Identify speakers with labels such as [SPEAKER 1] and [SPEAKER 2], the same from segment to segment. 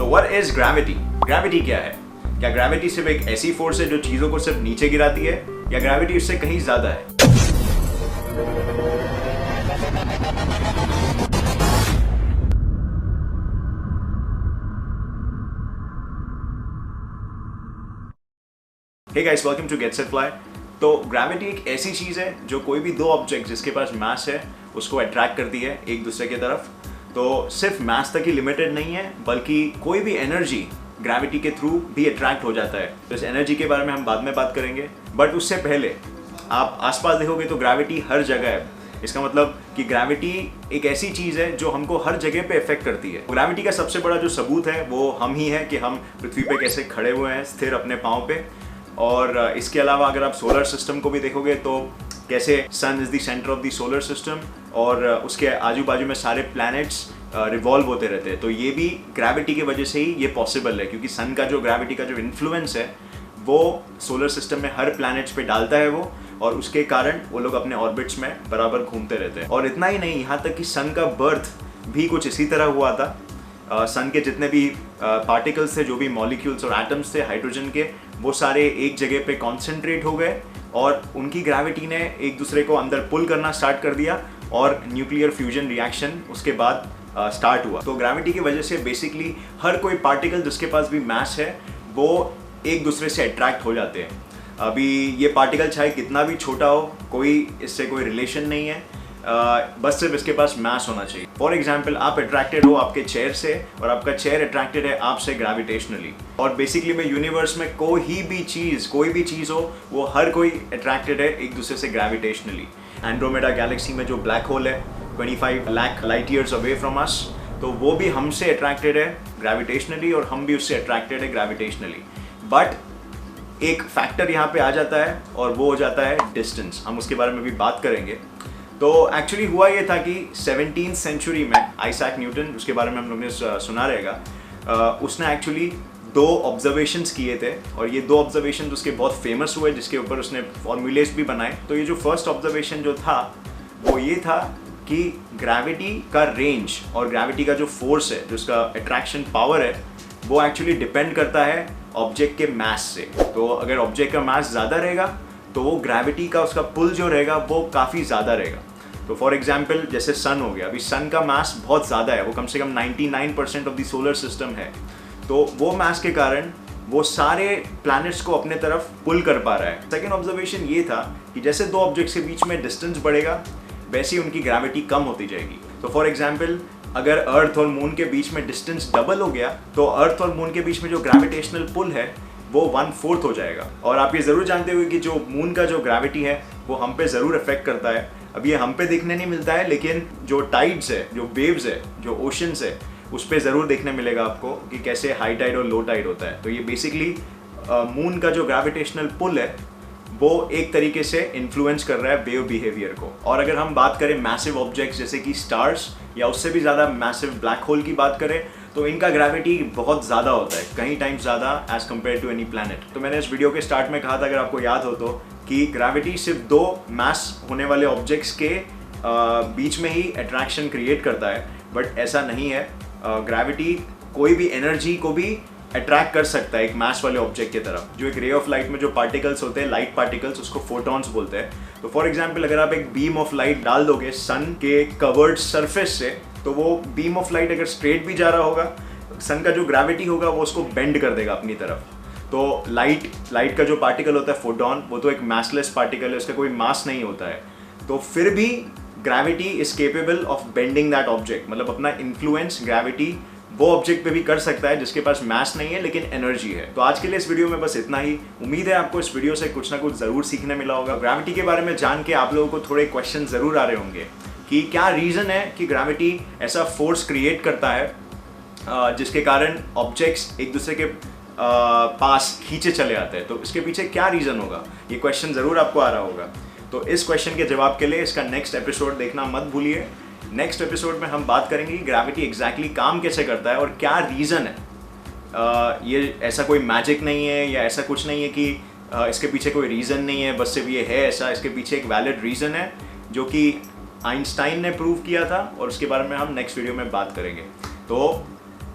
[SPEAKER 1] What is gravity? Gravity क्या है? क्या ग्रेविटी सिर्फ एक ऐसी फोर्स है जो चीजों को सिर्फ नीचे गिराती है, या ग्रेविटी उससे कहीं ज्यादा है? Hey guys, welcome to Get Set Fly. तो ग्रेविटी एक ऐसी चीज है जो कोई भी दो ऑब्जेक्ट जिसके पास मास है उसको अट्रैक्ट करती है एक दूसरे की तरफ। तो सिर्फ मास तक ही लिमिटेड नहीं है, बल्कि कोई भी एनर्जी ग्रेविटी के थ्रू भी अट्रैक्ट हो जाता है। तो इस एनर्जी के बारे में हम बाद में बात करेंगे, बट उससे पहले आप आसपास देखोगे तो ग्रेविटी हर जगह है। इसका मतलब कि ग्रेविटी एक ऐसी चीज है जो हमको हर जगह पे इफेक्ट करती है। ग्रेविटी का सबसे बड़ा जो सबूत है वो हम ही है कि हम पृथ्वी पे कैसे खड़े हुए हैं स्थिर अपने पाँव पे। और इसके अलावा अगर आप सोलर सिस्टम को भी देखोगे तो कैसे sun is the centre of the solar system और उसके आजू बाजू में सारे प्लैनेट्स रिवॉल्व होते रहते हैं। तो ये भी ग्रेविटी की वजह से ही ये पॉसिबल है, क्योंकि सन का जो ग्रेविटी का जो इन्फ्लुएंस है वो सोलर सिस्टम में हर प्लैनेट्स पे डालता है वो, और उसके कारण वो लोग अपने ऑर्बिट्स में बराबर घूमते रहते हैं। और इतना ही नहीं, यहाँ तक कि सन का बर्थ भी कुछ इसी तरह हुआ था। सन के जितने भी पार्टिकल्स थे, जो भी मॉलिक्यूल्स और एटम्स थे हाइड्रोजन के, वो सारे एक जगह पे कॉन्सेंट्रेट हो गए और उनकी ग्रेविटी ने एक दूसरे को अंदर पुल करना स्टार्ट कर दिया और न्यूक्लियर फ्यूजन रिएक्शन उसके बाद स्टार्ट हुआ। तो ग्रेविटी की वजह से बेसिकली हर कोई पार्टिकल जिसके पास भी मास है वो एक दूसरे से अट्रैक्ट हो जाते हैं। अभी ये पार्टिकल चाहे कितना भी छोटा हो, कोई इससे कोई रिलेशन नहीं है, बस सिर्फ इसके पास मास होना चाहिए। फॉर एग्जाम्पल, आप अट्रैक्टेड हो आपके चेयर से और आपका चेयर अट्रैक्टेड है आपसे ग्रेविटेशनली। और बेसिकली में यूनिवर्स में कोई भी चीज़ हो, वो हर कोई अट्रैक्टेड है एक दूसरे से ग्रेविटेशनली। एंड्रोमेडा गैलेक्सी में जो ब्लैक होल है 25 lakh light years away from us, तो वो भी हमसे अट्रैक्टेड है ग्रेविटेशनली और हम भी उससे अट्रैक्टेड है ग्रेविटेशनली। बट एक फैक्टर यहाँ पे आ जाता है और वो हो जाता है डिस्टेंस। हम उसके बारे में भी बात करेंगे। तो एक्चुअली हुआ ये था कि 17th सेंचुरी में आइजैक न्यूटन, उसके बारे में हम लोग ने सुना रहेगा, उसने एक्चुअली दो ऑब्जर्वेशंस किए थे और ये दो ऑब्जर्वेशन उसके बहुत फेमस हुए, जिसके ऊपर उसने फॉर्मूलेस भी बनाए। तो ये जो फर्स्ट ऑब्जर्वेशन जो था वो ये था कि ग्रेविटी का रेंज और ग्रेविटी का जो फोर्स है, जो उसका अट्रैक्शन पावर है, वो एक्चुअली डिपेंड करता है ऑब्जेक्ट के मास से। तो अगर ऑब्जेक्ट का मास ज़्यादा रहेगा तो वो ग्रेविटी का उसका पुल जो रहेगा वो काफ़ी ज़्यादा रहेगा। तो फॉर एग्जाम्पल जैसे सन हो गया, अभी सन का मास बहुत ज़्यादा है, वो कम से कम 99% ऑफ द सोलर सिस्टम है। तो वो मास के कारण वो सारे प्लैनेट्स को अपने तरफ पुल कर पा रहा है। सेकेंड ऑब्जर्वेशन ये था कि जैसे दो ऑब्जेक्ट्स के बीच में डिस्टेंस बढ़ेगा वैसे ही उनकी ग्रेविटी कम होती जाएगी। तो फॉर एग्जाम्पल, अगर अर्थ और मून के बीच में डिस्टेंस डबल हो गया तो अर्थ और मून के बीच में जो ग्रेविटेशनल पुल है वो 1/4 हो जाएगा। और आप ये ज़रूर जानते हो कि जो मून का जो ग्रेविटी है वो हम पे ज़रूर इफेक्ट करता है। अब ये हम पे देखने नहीं मिलता है, लेकिन जो टाइड्स है, जो वेव्स है, जो ओशंस है, उस पर ज़रूर देखने मिलेगा आपको कि कैसे हाई टाइड और लो टाइड होता है। तो ये बेसिकली मून का जो ग्रेविटेशनल पुल है वो एक तरीके से इन्फ्लुएंस कर रहा है वेव बिहेवियर को। और अगर हम बात करें मैसिव ऑब्जेक्ट्स जैसे कि स्टार्स या उससे भी ज़्यादा मैसिव ब्लैक होल की बात करें, तो इनका ग्रेविटी बहुत ज़्यादा होता है, कई टाइम्स ज़्यादा as compare to any planet. तो मैंने इस वीडियो के स्टार्ट में कहा था, अगर आपको याद हो तो, कि ग्रेविटी सिर्फ दो मास होने वाले ऑब्जेक्ट्स के बीच में ही अट्रैक्शन क्रिएट करता है, बट ऐसा नहीं है। ग्रेविटी कोई भी एनर्जी को भी अट्रैक्ट कर सकता है एक मास वाले ऑब्जेक्ट की तरफ। जो एक रे ऑफ लाइट में जो पार्टिकल्स होते हैं, लाइट पार्टिकल्स, उसको फोटॉन्स बोलते हैं। तो फॉर एग्जाम्पल, अगर आप एक बीम ऑफ लाइट डाल दोगे सन के कवर्ड सरफेस से, तो वो बीम ऑफ लाइट अगर स्ट्रेट भी जा रहा होगा, सन का जो ग्रेविटी होगा वो उसको बेंड कर देगा अपनी तरफ। तो लाइट का जो पार्टिकल होता है फोटॉन, वो तो एक मासलेस पार्टिकल है, उसका कोई मास नहीं होता है। तो फिर भी gravity is capable of bending that object, मतलब अपना इन्फ्लुएंस ग्रेविटी वो ऑब्जेक्ट पे भी कर सकता है जिसके पास मास नहीं है लेकिन एनर्जी है। तो आज के लिए इस वीडियो में बस इतना ही। उम्मीद है आपको इस वीडियो से कुछ ना कुछ ज़रूर सीखने मिला होगा। ग्रेविटी के बारे में जान के आप लोगों को थोड़े क्वेश्चन ज़रूर आ रहे होंगे कि क्या रीज़न है कि ग्रेविटी ऐसा फोर्स क्रिएट करता है जिसके कारण ऑब्जेक्ट्स एक दूसरे के पास खींचे चले आते हैं। तो इसके पीछे क्या रीज़न होगा, ये क्वेश्चन ज़रूर आपको आ रहा होगा। तो इस क्वेश्चन के जवाब के लिए इसका नेक्स्ट एपिसोड देखना मत भूलिए। नेक्स्ट एपिसोड में हम बात करेंगे कि ग्रेविटी एग्जैक्टली काम कैसे करता है और क्या रीज़न है। ये ऐसा कोई मैजिक नहीं है या ऐसा कुछ नहीं है कि इसके पीछे कोई रीज़न नहीं है, बस सिर्फ ये है ऐसा। इसके पीछे एक वैलिड रीज़न है जो कि आइंस्टाइन ने प्रूव किया था और उसके बारे में हम नेक्स्ट वीडियो में बात करेंगे। तो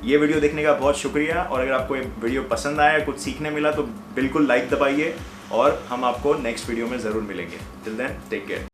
[SPEAKER 1] ये वीडियो देखने का बहुत शुक्रिया, और अगर आपको ये वीडियो पसंद आया, कुछ सीखने मिला तो बिल्कुल लाइक दबाइए, और हम आपको नेक्स्ट वीडियो में ज़रूर मिलेंगे। Till then take care.